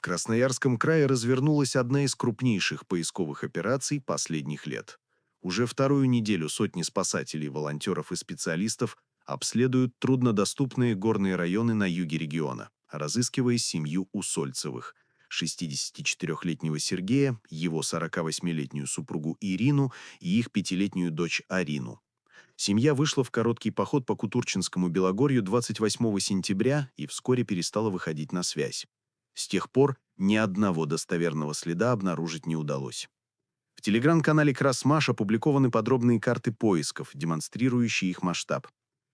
Красноярском крае развернулась одна из крупнейших поисковых операций последних лет. Уже вторую неделю сотни спасателей, волонтеров и специалистов обследуют труднодоступные горные районы на юге региона, разыскивая семью Усольцевых: 64-летнего Сергея, его 48-летнюю супругу Ирину и их 5-летнюю дочь Арину. Семья вышла в короткий поход по Кутурчинскому Белогорью 28 сентября и вскоре перестала выходить на связь. С тех пор ни одного достоверного следа обнаружить не удалось. В телеграм-канале «Красмаш» опубликованы подробные карты поисков, демонстрирующие их масштаб.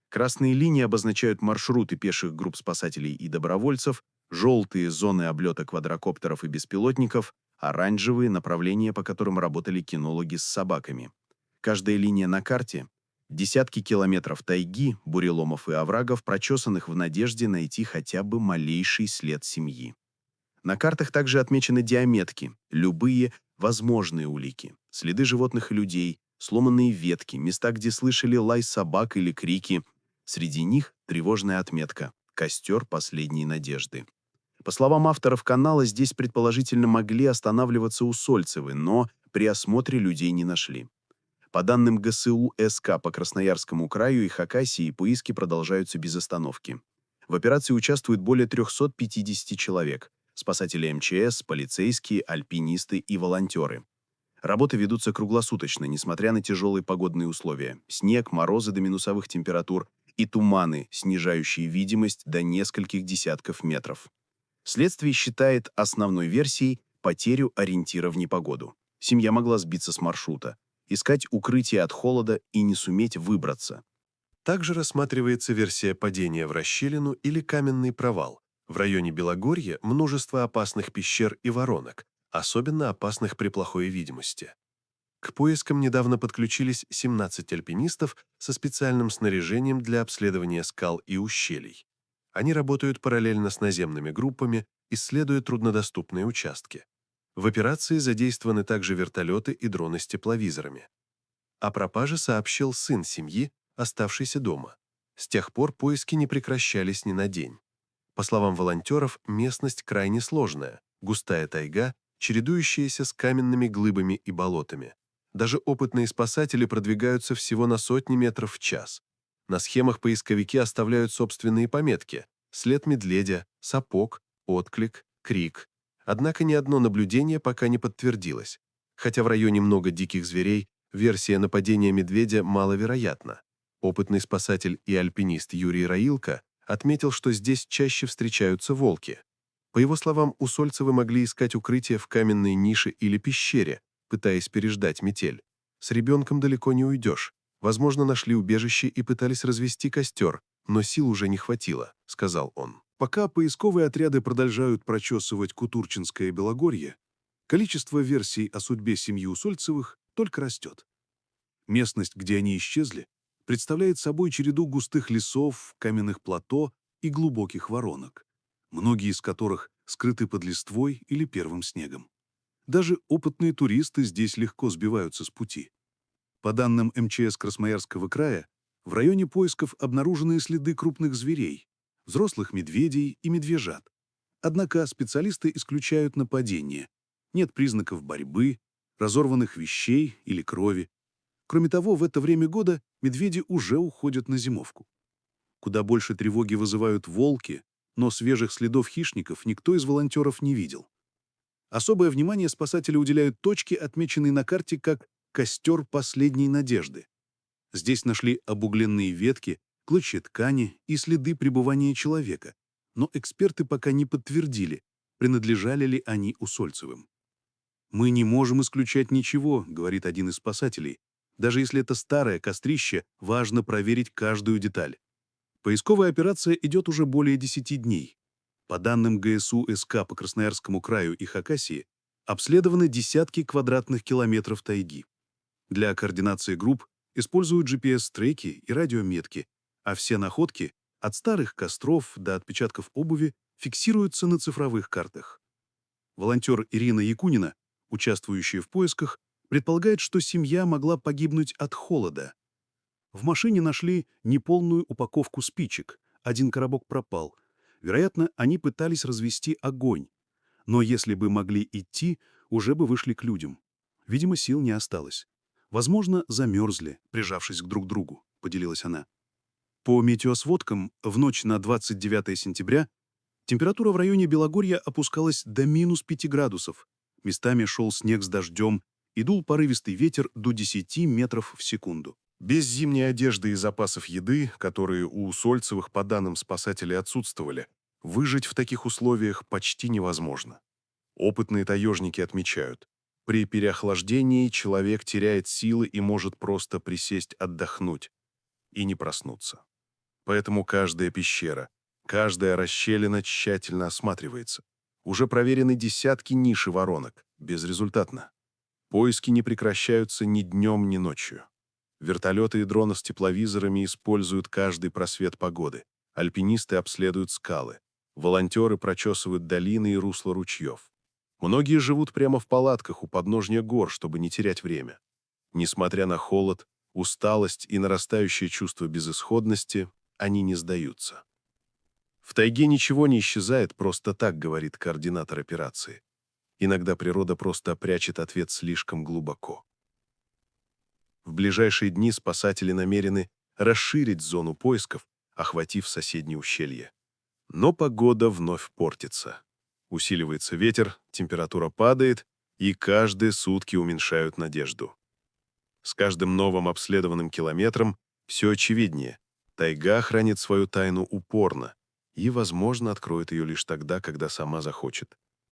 Красные линии обозначают маршруты пеших групп спасателей и добровольцев, желтые — зоны облета квадрокоптеров и беспилотников, оранжевые — направления, по которым работали кинологи с собаками. Каждая линия на карте — десятки километров тайги, буреломов и оврагов, прочесанных в надежде найти хотя бы малейший след семьи. На картах также отмечены диаметки, любые возможные улики, следы животных и людей, сломанные ветки, места, где слышали лай собак или крики. Среди них тревожная отметка — костер последней надежды. По словам авторов канала, здесь предположительно могли останавливаться Усольцевы, но при осмотре людей не нашли. По данным ГСУ СК по Красноярскому краю и Хакасии, поиски продолжаются без остановки. В операции участвует более 350 человек: спасатели МЧС, полицейские, альпинисты и волонтеры. Работы ведутся круглосуточно, несмотря на тяжелые погодные условия: снег, морозы до минусовых температур и туманы, снижающие видимость до нескольких десятков метров. Следствие считает основной версией потерю ориентира в непогоду. Семья могла сбиться с маршрута, искать укрытие от холода и не суметь выбраться. Также рассматривается версия падения в расщелину или каменный провал. В районе Белогорья множество опасных пещер и воронок, особенно опасных при плохой видимости. К поискам недавно подключились 17 альпинистов со специальным снаряжением для обследования скал и ущелий. Они работают параллельно с наземными группами, исследуя труднодоступные участки. В операции задействованы также вертолеты и дроны с тепловизорами. О пропаже сообщил сын семьи, оставшийся дома. С тех пор поиски не прекращались ни на день. По словам волонтеров, местность крайне сложная, густая тайга, чередующаяся с каменными глыбами и болотами. Даже опытные спасатели продвигаются всего на сотни метров в час. На схемах поисковики оставляют собственные пометки: след медведя, сапог, отклик, крик. Однако ни одно наблюдение пока не подтвердилось. Хотя в районе много диких зверей, версия нападения медведя маловероятна. Опытный спасатель и альпинист Юрий Раилко отметил, что здесь чаще встречаются волки. По его словам, усольцевы могли искать укрытие в каменной нише или пещере, пытаясь переждать метель. С ребенком далеко не уйдешь. Возможно, нашли убежище и пытались развести костер, но сил уже не хватило, сказал он. Пока поисковые отряды продолжают прочесывать Кутурчинское Белогорье, количество версий о судьбе семьи Усольцевых только растет. Местность, где они исчезли, представляет собой череду густых лесов, каменных плато и глубоких воронок, многие из которых скрыты под листвой или первым снегом. Даже опытные туристы здесь легко сбиваются с пути. По данным МЧС Красноярского края, в районе поисков обнаружены следы крупных зверей, взрослых медведей и медвежат. Однако специалисты исключают нападения. Нет признаков борьбы, разорванных вещей или крови. Кроме того, в это время года медведи уже уходят на зимовку. Куда больше тревоги вызывают волки, но свежих следов хищников никто из волонтеров не видел. Особое внимание спасатели уделяют точке, отмеченной на карте как «костер последней надежды». Здесь нашли обугленные ветки, клочья ткани и следы пребывания человека, но эксперты пока не подтвердили, принадлежали ли они Усольцевым. «Мы не можем исключать ничего», — говорит один из спасателей. «Даже если это старое кострище, важно проверить каждую деталь». Поисковая операция идет уже более 10 дней. По данным ГСУ СК по Красноярскому краю и Хакасии, обследованы десятки квадратных километров тайги. Для координации групп используют GPS-треки и радиометки, а все находки, от старых костров до отпечатков обуви, фиксируются на цифровых картах. Волонтер Ирина Якунина, участвующая в поисках, предполагает, что семья могла погибнуть от холода. В машине нашли неполную упаковку спичек, один коробок пропал. Вероятно, они пытались развести огонь. Но если бы могли идти, уже бы вышли к людям. Видимо, сил не осталось. Возможно, замерзли, прижавшись к друг другу, поделилась она. По метеосводкам, в ночь на 29 сентября температура в районе Белогорья опускалась до -5 градусов. Местами шел снег с дождем и дул порывистый ветер до 10 метров в секунду. Без зимней одежды и запасов еды, которые у Усольцевых, по данным спасателей, отсутствовали, выжить в таких условиях почти невозможно. Опытные таежники отмечают, при переохлаждении человек теряет силы и может просто присесть отдохнуть и не проснуться. Поэтому каждая пещера, каждая расщелина тщательно осматривается. Уже проверены десятки ниш и воронок, безрезультатно. Поиски не прекращаются ни днем, ни ночью. Вертолеты и дроны с тепловизорами используют каждый просвет погоды. Альпинисты обследуют скалы. Волонтеры прочесывают долины и русла ручьев. Многие живут прямо в палатках у подножья гор, чтобы не терять время. Несмотря на холод, усталость и нарастающее чувство безысходности, они не сдаются. В тайге ничего не исчезает просто так, говорит координатор операции. Иногда природа просто прячет ответ слишком глубоко. В ближайшие дни спасатели намерены расширить зону поисков, охватив соседние ущелья. Но погода вновь портится. Усиливается ветер, температура падает, и каждые сутки уменьшают надежду. С каждым новым обследованным километром все очевиднее. Тайга хранит свою тайну упорно и, возможно, откроет ее лишь тогда, когда сама захочет.